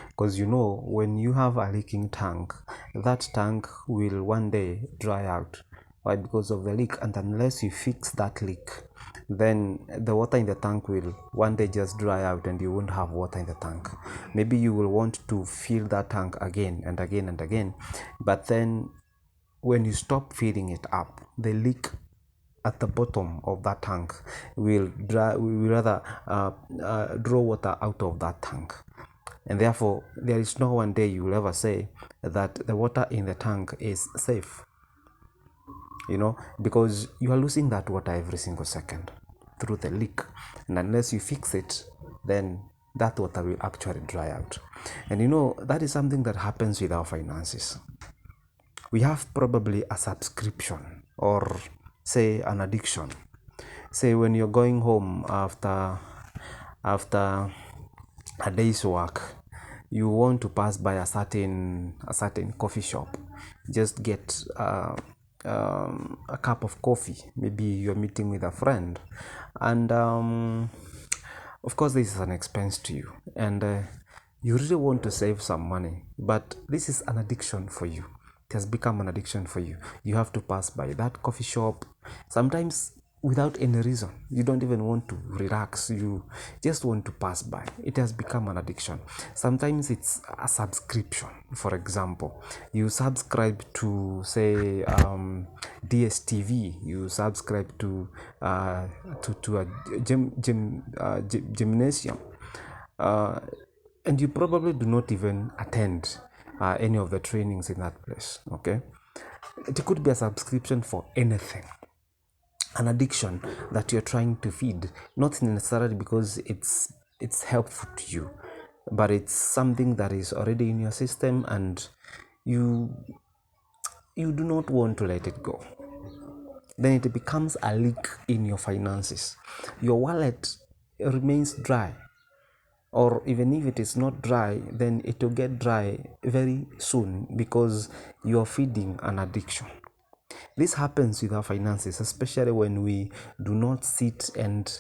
because when you have a leaking tank, that tank will one day dry out. Why? Because of the leak. And unless you fix that leak, then the water in the tank will one day just dry out and you won't have water in the tank. Maybe you will want to fill that tank again and again and again, but then when you stop filling it up, the leak at the bottom of that tank will rather draw water out of that tank. And therefore, there is no one day you will ever say that the water in the tank is safe, because you are losing that water every single second through the leak. And unless you fix it, then that water will actually dry out. And that is something that happens with our finances. We have probably a subscription, or say an addiction. Say when you're going home after a day's work, you want to pass by a certain coffee shop, just get a cup of coffee. Maybe you're meeting with a friend, and of course this is an expense to you, and you really want to save some money, but this is an addiction for you. It has become an addiction for you. You have to pass by that coffee shop, sometimes without any reason. You don't even want to relax, you just want to pass by. It has become an addiction. Sometimes it's a subscription. For example, you subscribe to, say, DSTV. You subscribe to a gymnasium, and you probably do not even attend any of the trainings in that place. Okay, it could be a subscription for anything, an addiction that you're trying to feed, not necessarily because it's helpful to you, but it's something that is already in your system, and you do not want to let it go. Then it becomes a leak in your finances. Your wallet remains dry, or even if it is not dry, then it will get dry very soon, because you're feeding an addiction. This happens with our finances, especially when we do not sit and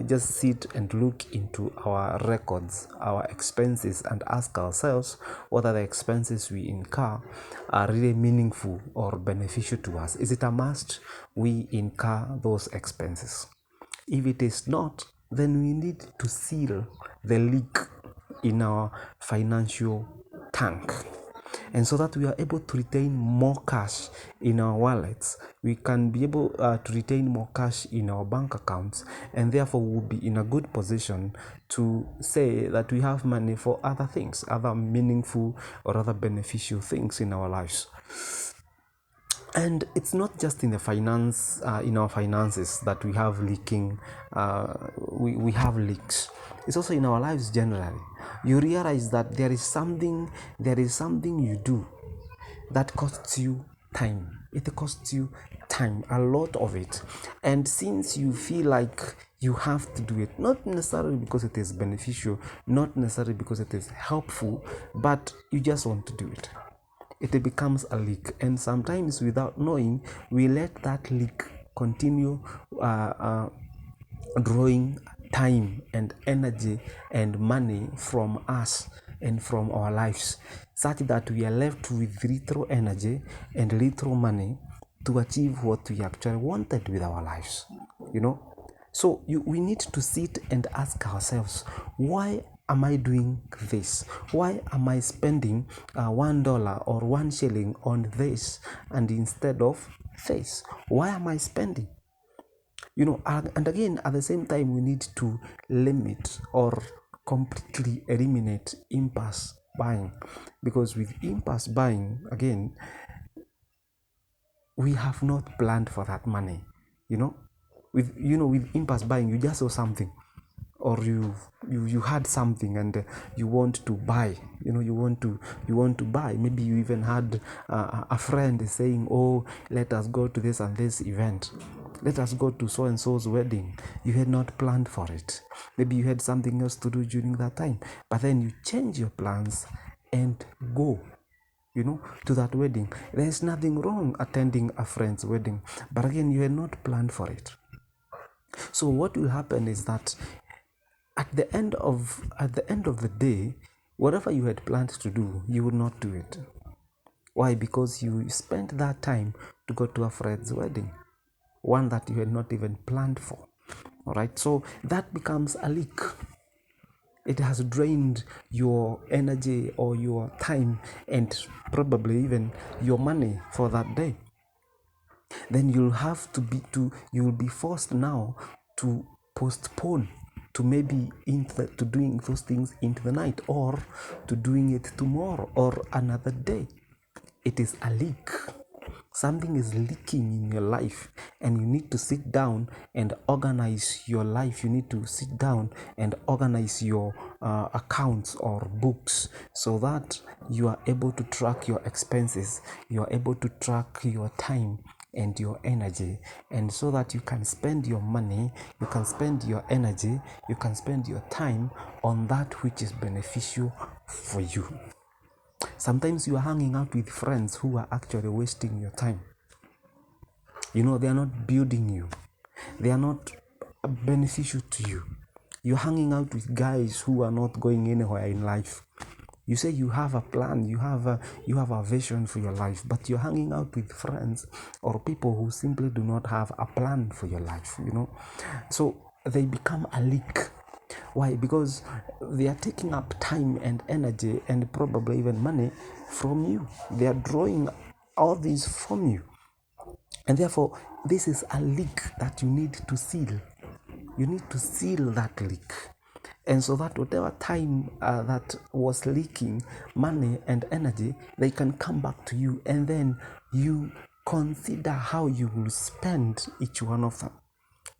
just sit and look into our records, our expenses, and ask ourselves whether the expenses we incur are really meaningful or beneficial to us. Is it a must we incur those expenses? If it is not, then we need to seal the leak in our financial tank. And so that we are able to retain more cash in our wallets, we can be able to retain more cash in our bank accounts, and therefore we'll be in a good position to say that we have money for other things, other meaningful or other beneficial things in our lives. And it's not just in the in our finances that we have leaking. We have leaks. It's also in our lives generally. You realize that there is something you do that costs you time. It costs you time, a lot of it. And since you feel like you have to do it, not necessarily because it is beneficial, not necessarily because it is helpful, but you just want to do it, it becomes a leak. And sometimes, without knowing, we let that leak continue drawing time and energy and money from us and from our lives, such that we are left with little energy and little money to achieve what we actually wanted with our lives. So we need to sit and ask ourselves, why am I doing this? Why am I spending $1 or 1 shilling on this and instead of this? Why am I spending? And again, at the same time, we need to limit or completely eliminate impulse buying, because with impulse buying, again, we have not planned for that money. With impulse buying, you just saw something, or you had something and you want to buy. You want to buy. Maybe you even had a friend saying, oh, let us go to this and this event, let us go to so and so's wedding. You had not planned for it. Maybe you had something else to do during that time, but then you change your plans and go to that wedding. There's nothing wrong attending a friend's wedding, but again, you had not planned for it. So what will happen is that at the end of the day, whatever you had planned to do, you would not do it. Why? Because you spent that time to go to a friend's wedding, one that you had not even planned for. All right, so that becomes a leak. It has drained your energy or your time and probably even your money for that day. Then you'll be forced now to postpone to maybe to doing those things into the night, or to doing it tomorrow or another day. It is a leak. Something is leaking in your life, and you need to sit down and organize your life. You need to sit down and organize your accounts or books, so that you are able to track your expenses, you are able to track your time and your energy, and so that you can spend your money, you can spend your energy, you can spend your time on that which is beneficial for you. Sometimes you are hanging out with friends who are actually wasting your time. They are not building you. They are not beneficial to you. You're hanging out with guys who are not going anywhere in life. You say you have a plan, you have a vision for your life, but you're hanging out with friends or people who simply do not have a plan for your life, So they become a leak. Why? Because they are taking up time and energy and probably even money from you. They are drawing all these from you. And therefore, this is a leak that you need to seal. You need to seal that leak. And so that whatever time that was leaking money and energy, they can come back to you, and then you consider how you will spend each one of them.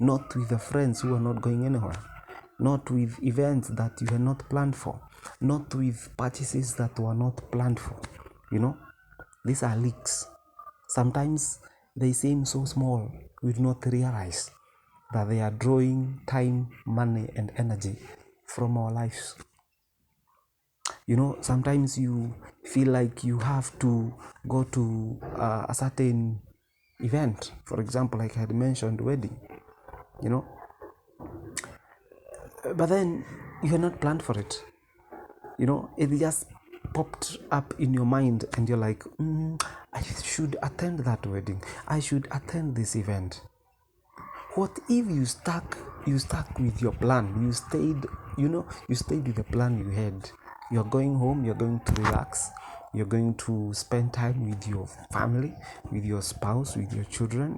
Not with the friends who are not going anywhere, not with events that you had not planned for, not with purchases that were not planned for. These are leaks. Sometimes they seem so small, we do not realize that they are drawing time, money, and energy from our lives. Sometimes you feel like you have to go to a certain event, for example, like I had mentioned, wedding, but then you had not planned for it. It just popped up in your mind, and you're like, I should attend that wedding, I should attend this event. What if you stuck with your plan? You stayed with the plan you had. You're going home, you're going to relax, you're going to spend time with your family, with your spouse, with your children.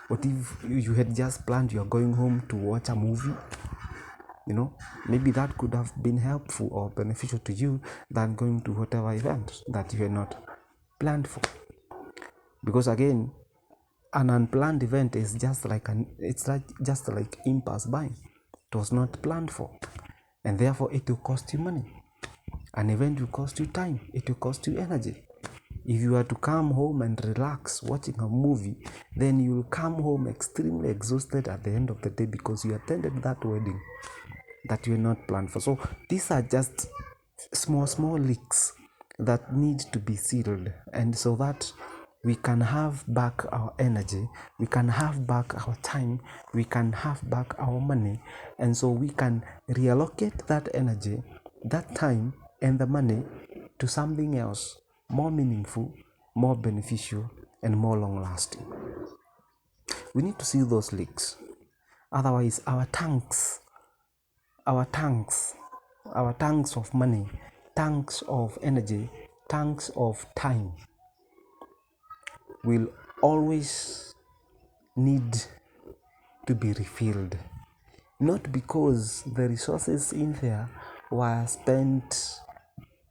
What if you had just planned you're going home to watch a movie? Maybe that could have been helpful or beneficial to you than going to whatever event that you had not planned for. Because again, an unplanned event is just like impulse buying. It was not planned for, and therefore it will cost you money. An event will cost you time, it will cost you energy. If you are to come home and relax watching a movie, then you will come home extremely exhausted at the end of the day, because you attended that wedding that you had not planned for. So these are just small leaks that need to be sealed, and so that we can have back our energy, we can have back our time, we can have back our money, and so we can reallocate that energy, that time, and the money to something else more meaningful, more beneficial, and more long lasting. We need to seal those leaks. Otherwise, our tanks of money, tanks of energy, tanks of time will always need to be refilled. Not because the resources in there were spent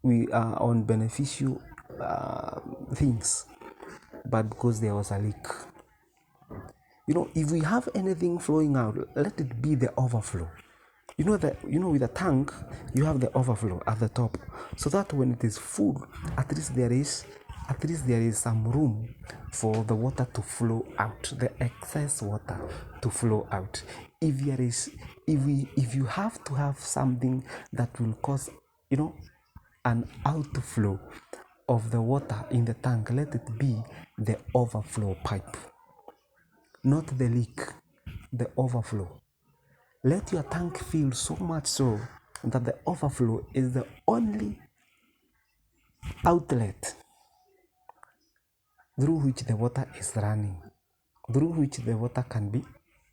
on beneficial things, but because there was a leak. If we have anything flowing out, let it be the overflow. With a tank, you have the overflow at the top, so that when it is full, at least there is some room for the water to flow out, the excess water to flow out. If you have to have something that will cause an outflow of the water in the tank, let it be the overflow pipe, not the leak, the overflow. Let your tank fill so much so that the overflow is the only outlet through which the water is running, through which the water can be